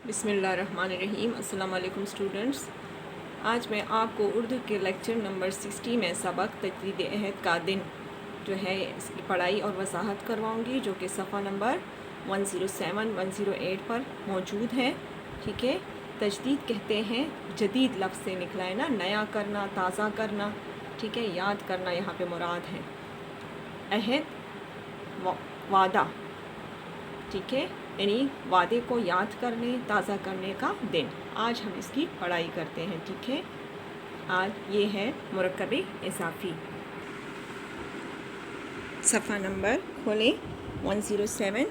بسم اللہ الرحمن الرحیم۔ السلام علیکم اسٹوڈنٹس، آج میں آپ کو اردو کے لیکچر نمبر 60 میں سبق تجدید عہد کا دن جو ہے اس کی پڑھائی اور وضاحت کرواؤں گی، جو کہ صفحہ نمبر 107 108 پر موجود ہے۔ ٹھیک ہے، تجدید کہتے ہیں جدید لفظ سے نکلا ہے نا، نیا کرنا، تازہ کرنا۔ ٹھیک ہے، یاد کرنا یہاں پہ مراد ہے۔ عہد وعدہ، ٹھیک ہے، یعنی وعدے کو یاد کرنے، تازہ کرنے کا دن۔ آج ہم اس کی پڑھائی کرتے ہیں۔ ٹھیک ہے، آج یہ ہے مرکب اضافی۔ صفحہ نمبر کھولیں 107،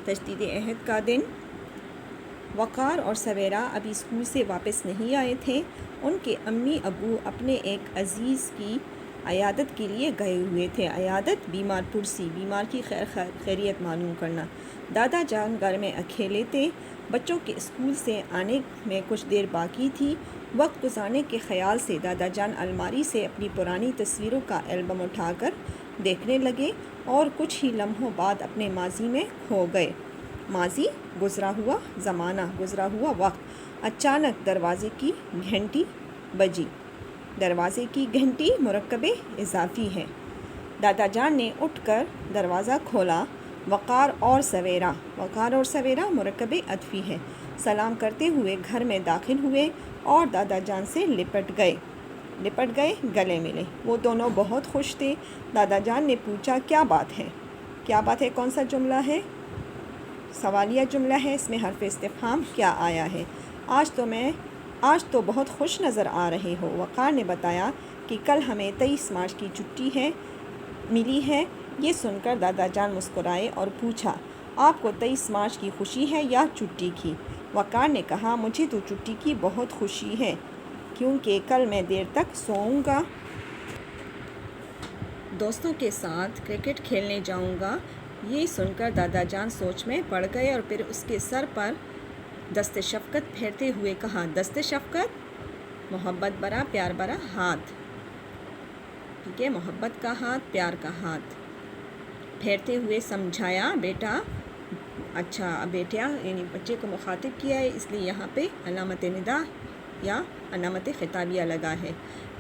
تجدید عہد کا دن۔ وقار اور سویرا ابھی اسکول سے واپس نہیں آئے تھے۔ ان کے امی ابو اپنے ایک عزیز کی عیادت کے لیے گئے ہوئے تھے۔ عیادت بیمار پرسی، بیمار کی خیریت معلوم کرنا۔ دادا جان گھر میں اکیلے تھے۔ بچوں کے اسکول سے آنے میں کچھ دیر باقی تھی۔ وقت گزارنے کے خیال سے دادا جان الماری سے اپنی پرانی تصویروں کا البم اٹھا کر دیکھنے لگے اور کچھ ہی لمحوں بعد اپنے ماضی میں کھو گئے۔ ماضی، گزرا ہوا زمانہ، گزرا ہوا وقت۔ اچانک دروازے کی گھنٹی بجی۔ دروازے کی گھنٹی مرکب اضافی ہے۔ دادا جان نے اٹھ کر دروازہ کھولا۔ وقار اور سویرا، وقار اور سویرا مرکب عطفی ہے۔ سلام کرتے ہوئے گھر میں داخل ہوئے اور دادا جان سے لپٹ گئے، گلے ملے۔ وہ دونوں بہت خوش تھے۔ دادا جان نے پوچھا، کیا بات ہے؟ کیا بات ہے کون سا جملہ ہے؟ سوالیہ جملہ ہے، اس میں حرف استفہام کیا آیا ہے؟ آج تو بہت خوش نظر آ رہے ہو۔ وقار نے بتایا کہ کل ہمیں 23 مارچ کی چھٹی ملی ہے۔ یہ سن کر دادا جان مسکرائے اور پوچھا، آپ کو 23 مارچ کی خوشی ہے یا چھٹی کی؟ وقار نے کہا، مجھے تو چھٹی کی بہت خوشی ہے، کیونکہ کل میں دیر تک سوؤں گا، دوستوں کے ساتھ کرکٹ کھیلنے جاؤں گا۔ یہ سن کر دادا جان سوچ میں پڑ گئے اور پھر اس کے سر پر دست شفقت پھیرتے ہوئے کہا، دست شفقت، محبت بھرا، پیار بھرا ہاتھ۔ ٹھیک ہے، محبت کا ہاتھ، پیار کا ہاتھ پھیرتے ہوئے سمجھایا، بیٹا، اچھا بیٹیا یعنی بچے کو مخاطب کیا ہے، اس لیے یہاں پہ علامت ندا یا علامت خطابیہ لگا ہے۔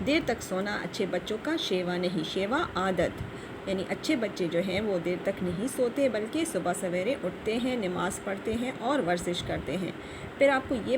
دیر تک سونا اچھے بچوں کا شیوا نہیں، شیوا عادت، یعنی اچھے بچے جو ہیں وہ دیر تک نہیں سوتے، بلکہ صبح سویرے اٹھتے ہیں، نماز پڑھتے ہیں اور ورزش کرتے ہیں۔ پھر آپ کو یہ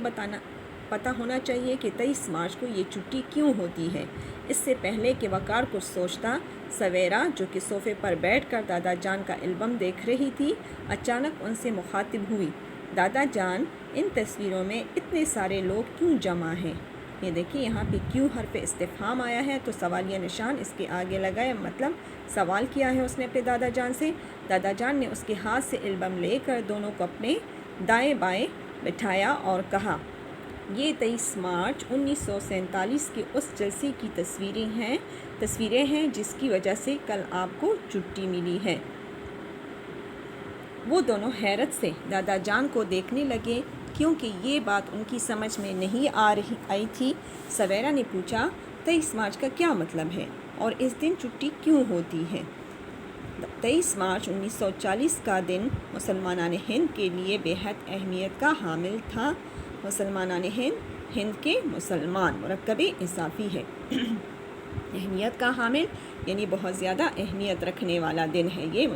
پتہ ہونا چاہیے کہ 23 مارچ کو یہ چھٹی کیوں ہوتی ہے۔ اس سے پہلے کہ وقار کچھ سوچتا، سویرا جو کہ صوفے پر بیٹھ کر دادا جان کا البم دیکھ رہی تھی، اچانک ان سے مخاطب ہوئی، دادا جان، ان تصویروں میں اتنے سارے لوگ کیوں جمع ہیں؟ یہ دیکھیے یہاں پہ کیوں حرف استفہام آیا ہے، تو سوالیہ نشان اس کے آگے لگائے، مطلب سوال کیا ہے اس نے اپنے دادا جان سے۔ دادا جان نے اس کے ہاتھ سے البم لے کر دونوں کو اپنے دائیں بائیں بٹھایا اور کہا، یہ 23 مارچ 1947 کے اس جلسے کی تصویریں ہیں جس کی وجہ سے کل آپ کو چھٹی ملی ہے۔ وہ دونوں حیرت سے دادا جان کو دیکھنے لگے، کیونکہ یہ بات ان کی سمجھ میں نہیں آئی تھی۔ سویرا نے پوچھا، 23 مارچ کا کیا مطلب ہے اور اس دن چھٹی کیوں ہوتی ہے؟ 23 مارچ 1940 کا دن مسلمانان ہند کے لیے بے حد اہمیت کا حامل تھا۔ مسلمانان ہند کے مسلمان مرکب اضافی ہے۔ اہمیت کا حامل یعنی بہت زیادہ اہمیت رکھنے والا دن ہے یہ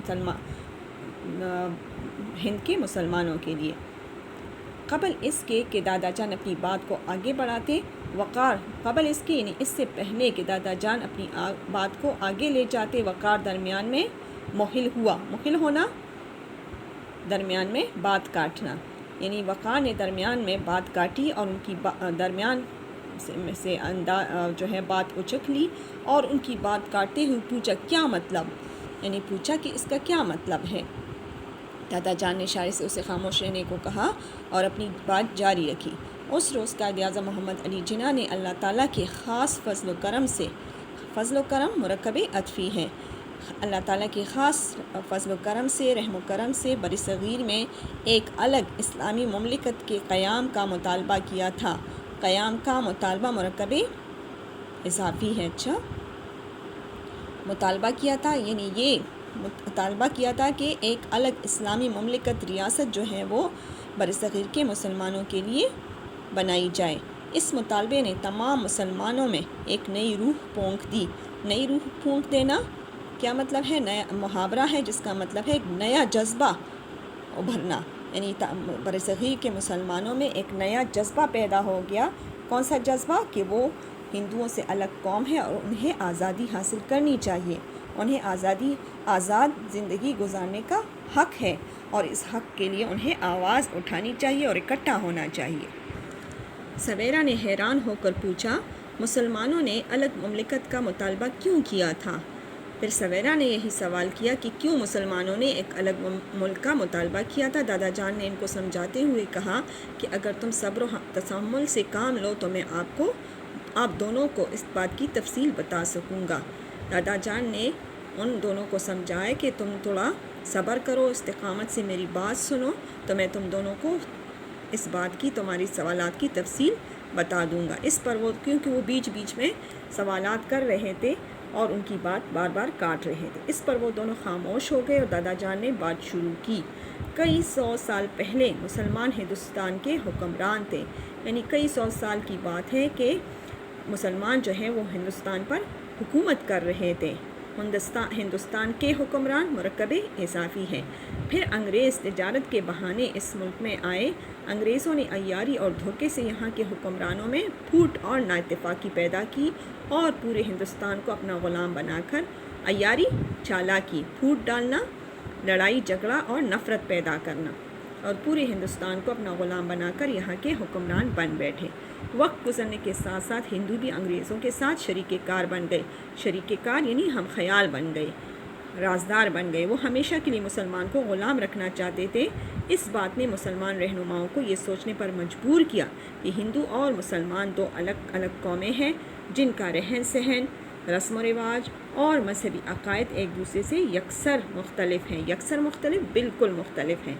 ہند کے مسلمانوں کے لیے۔ قبل اس کے کہ دادا جان اپنی بات کو آگے بڑھاتے، وقار قبل اس کے یعنی اس سے پہلے کہ دادا جان اپنی بات کو آگے لے جاتے، وقار درمیان میں مہل ہوا۔ مہل ہونا، درمیان میں بات کاٹنا، یعنی وقار نے درمیان میں بات کاٹی اور ان کی درمیان سے جو ہے بات اچک لی اور ان کی بات کاٹتے ہوئے پوچھا، کیا مطلب؟ یعنی پوچھا کہ اس کا کیا مطلب ہے؟ دادا جان نے اشارے سے اسے خاموش رہنے کو کہا اور اپنی بات جاری رکھی۔ اس روز قائد اعظم محمد علی جناح نے اللہ تعالیٰ کے خاص فضل و کرم سے، فضل و کرم مرکب عطفی ہے، اللہ تعالیٰ کے خاص فضل و کرم سے، رحم و کرم سے برصغیر میں ایک الگ اسلامی مملکت کے قیام کا مطالبہ کیا تھا۔ قیام کا مطالبہ مرکب اضافی ہے۔ اچھا، مطالبہ کیا تھا یعنی یہ مطالبہ کیا تھا کہ ایک الگ اسلامی مملکت، ریاست جو ہے وہ برصغیر کے مسلمانوں کے لیے بنائی جائے۔ اس مطالبے نے تمام مسلمانوں میں ایک نئی روح پونک دی۔ نئی روح پونک دینا کیا مطلب ہے؟ نیا محاورہ ہے جس کا مطلب ہے ایک نیا جذبہ ابھرنا، یعنی برصغیر کے مسلمانوں میں ایک نیا جذبہ پیدا ہو گیا۔ کون سا جذبہ؟ کہ وہ ہندوؤں سے الگ قوم ہے اور انہیں آزادی حاصل کرنی چاہیے، انہیں آزاد زندگی گزارنے کا حق ہے، اور اس حق کے لیے انہیں آواز اٹھانی چاہیے اور اکٹھا ہونا چاہیے۔ سویرا نے حیران ہو کر پوچھا، مسلمانوں نے الگ مملکت کا مطالبہ کیوں کیا تھا؟ پھر سویرا نے یہی سوال کیا کہ کیوں مسلمانوں نے ایک الگ ملک کا مطالبہ کیا تھا؟ دادا جان نے ان کو سمجھاتے ہوئے کہا کہ اگر تم صبر و تحمل سے کام لو تو میں آپ دونوں کو اس بات کی تفصیل بتا سکوں گا۔ دادا جان نے ان دونوں کو سمجھایا کہ تم تھوڑا صبر کرو، استقامت سے میری بات سنو، تو میں تم دونوں کو اس بات کی، تمہاری سوالات کی تفصیل بتا دوں گا۔ اس پر وہ، کیونکہ وہ بیچ بیچ میں سوالات کر رہے تھے اور ان کی بات بار بار کاٹ رہے تھے، اس پر وہ دونوں خاموش ہو گئے اور دادا جان نے بات شروع کی۔ کئی 100 سال پہلے مسلمان ہندوستان کے حکمران تھے، یعنی کئی 100 سال کی بات ہے کہ مسلمان جو ہیں وہ ہندوستان پر حکومت کر رہے تھے۔ ہندوستان کے حکمران مرکب اضافی ہیں۔ پھر انگریز تجارت کے بہانے اس ملک میں آئے۔ انگریزوں نے عیاری اور دھوکے سے یہاں کے حکمرانوں میں پھوٹ اور نااتفاقی پیدا کی اور پورے ہندوستان کو اپنا غلام بنا کر، عیاری چالاکی، پھوٹ ڈالنا، لڑائی جھگڑا اور نفرت پیدا کرنا، اور پورے ہندوستان کو اپنا غلام بنا کر یہاں کے حکمران بن بیٹھے۔ وقت گزرنے کے ساتھ ساتھ ہندو بھی انگریزوں کے ساتھ شریک کار بن گئے۔ شریک کار یعنی ہم خیال بن گئے، رازدار بن گئے۔ وہ ہمیشہ کے لیے مسلمان کو غلام رکھنا چاہتے تھے۔ اس بات نے مسلمان رہنماؤں کو یہ سوچنے پر مجبور کیا کہ ہندو اور مسلمان دو الگ الگ قومیں ہیں جن کا رہن سہن، رسم و رواج اور مذہبی عقائد ایک دوسرے سے یکسر مختلف ہیں۔ یکسر مختلف، بالکل مختلف ہیں۔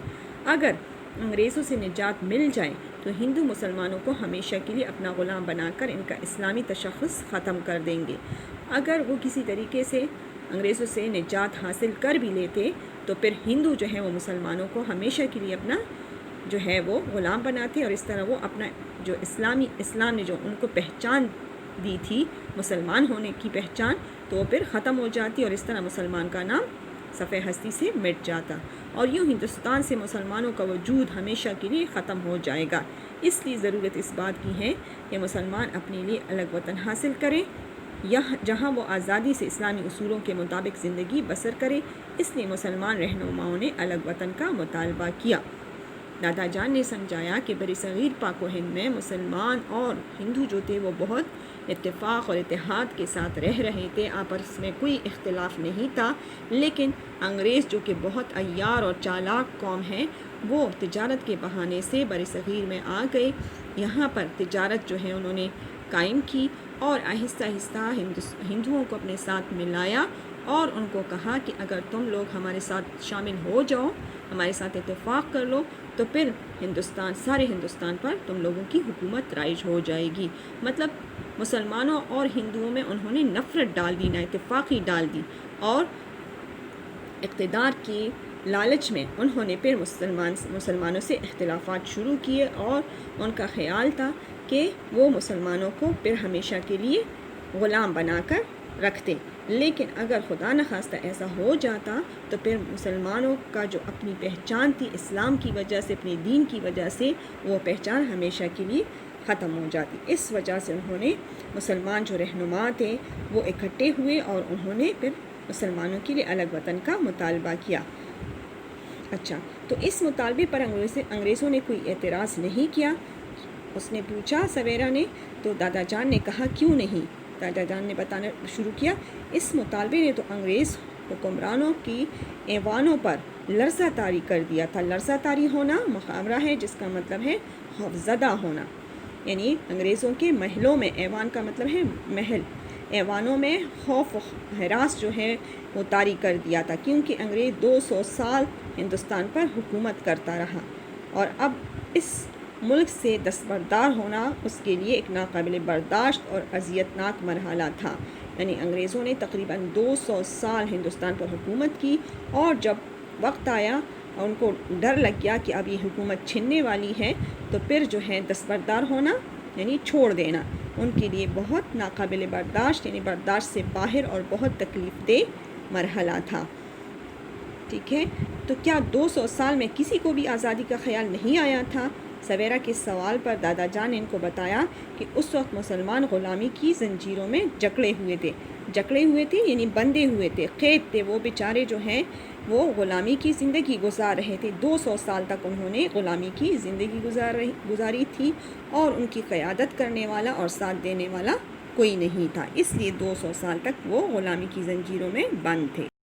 اگر انگریزوں سے نجات مل جائے تو ہندو مسلمانوں کو ہمیشہ کے لیے اپنا غلام بنا کر ان کا اسلامی تشخص ختم کر دیں گے۔ اگر وہ کسی طریقے سے انگریزوں سے نجات حاصل کر بھی لیتے تو پھر ہندو جو ہیں وہ مسلمانوں کو ہمیشہ کے لیے اپنا جو ہے وہ غلام بناتے، اور اس طرح وہ اپنا جو اسلام نے جو ان کو پہچان دی تھی، مسلمان ہونے کی پہچان، تو وہ پھر ختم ہو جاتی، اور اس طرح مسلمان کا نام صفحہ ہستی سے مٹ جاتا، اور یوں ہندوستان سے مسلمانوں کا وجود ہمیشہ کے لیے ختم ہو جائے گا۔ اس لیے ضرورت اس بات کی ہے کہ مسلمان اپنے لیے الگ وطن حاصل کرے، جہاں وہ آزادی سے اسلامی اصولوں کے مطابق زندگی بسر کرے۔ اس لیے مسلمان رہنماؤں نے الگ وطن کا مطالبہ کیا۔ دادا جان نے سمجھایا کہ برصغیر پاک و ہند میں مسلمان اور ہندو جو تھے وہ بہت اتفاق اور اتحاد کے ساتھ رہ رہے تھے، آپس میں کوئی اختلاف نہیں تھا، لیکن انگریز جو کہ بہت عیار اور چالاک قوم ہے، وہ تجارت کے بہانے سے برصغیر میں آ گئے، یہاں پر تجارت جو ہے انہوں نے قائم کی اور آہستہ آہستہ ہندوؤں کو اپنے ساتھ ملایا اور ان کو کہا کہ اگر تم لوگ ہمارے ساتھ شامل ہو جاؤ، ہمارے ساتھ اتفاق کر لو، تو پھر سارے ہندوستان پر تم لوگوں کی حکومت رائج ہو جائے گی۔ مطلب مسلمانوں اور ہندوؤں میں انہوں نے نفرت ڈال دی، نااتفاقی ڈال دی، اور اقتدار کی لالچ میں انہوں نے پھر مسلمانوں سے اختلافات شروع کیے، اور ان کا خیال تھا کہ وہ مسلمانوں کو پھر ہمیشہ کے لیے غلام بنا کر رکھتے، لیکن اگر خدا نخواستہ ایسا ہو جاتا تو پھر مسلمانوں کا جو اپنی پہچان تھی اسلام کی وجہ سے، اپنے دین کی وجہ سے، وہ پہچان ہمیشہ کے لیے ختم ہو جاتی۔ اس وجہ سے انہوں نے مسلمان جو رہنما تھے وہ اکٹھے ہوئے اور انہوں نے پھر مسلمانوں کے لیے الگ وطن کا مطالبہ کیا۔ اچھا، تو اس مطالبے پر انگریزوں نے کوئی اعتراض نہیں کیا؟ اس نے پوچھا سویرا نے، تو دادا جان نے کہا کیوں نہیں؟ دادا جان نے بتانا شروع کیا، اس مطالبے نے تو انگریز حکمرانوں کی ایوانوں پر لرزہ طاری کر دیا تھا۔ لرزہ طاری ہونا محاورہ ہے جس کا مطلب ہے خوفزدہ ہونا، یعنی انگریزوں کے محلوں میں، ایوان کا مطلب ہے محل، ایوانوں میں خوف و ہراس جو ہے وہ طاری کر دیا تھا، کیونکہ انگریز 200 سال ہندوستان پر حکومت کرتا رہا، اور اب اس ملک سے دستبردار ہونا اس کے لیے ایک ناقابل برداشت اور اذیتناک مرحلہ تھا۔ یعنی انگریزوں نے تقریباً 200 سال ہندوستان پر حکومت کی، اور جب وقت آیا اور ان کو ڈر لگ گیا کہ اب یہ حکومت چھننے والی ہے، تو پھر جو ہے دستبردار ہونا یعنی چھوڑ دینا ان کے لیے بہت ناقابل برداشت یعنی برداشت سے باہر اور بہت تکلیف دہ مرحلہ تھا۔ ٹھیک ہے، تو کیا 200 سال میں کسی کو بھی آزادی کا خیال نہیں آیا تھا؟ سویرا کے سوال پر دادا جان نے ان کو بتایا کہ اس وقت مسلمان غلامی کی زنجیروں میں جکڑے ہوئے تھے یعنی بندھے ہوئے تھے، قید تھے، وہ بیچارے جو ہیں وہ غلامی کی زندگی گزار رہے تھے۔ 200 سال تک انہوں نے غلامی کی زندگی گزاری تھی اور ان کی قیادت کرنے والا اور ساتھ دینے والا کوئی نہیں تھا، اس لیے 200 سال تک وہ غلامی کی زنجیروں میں بند تھے۔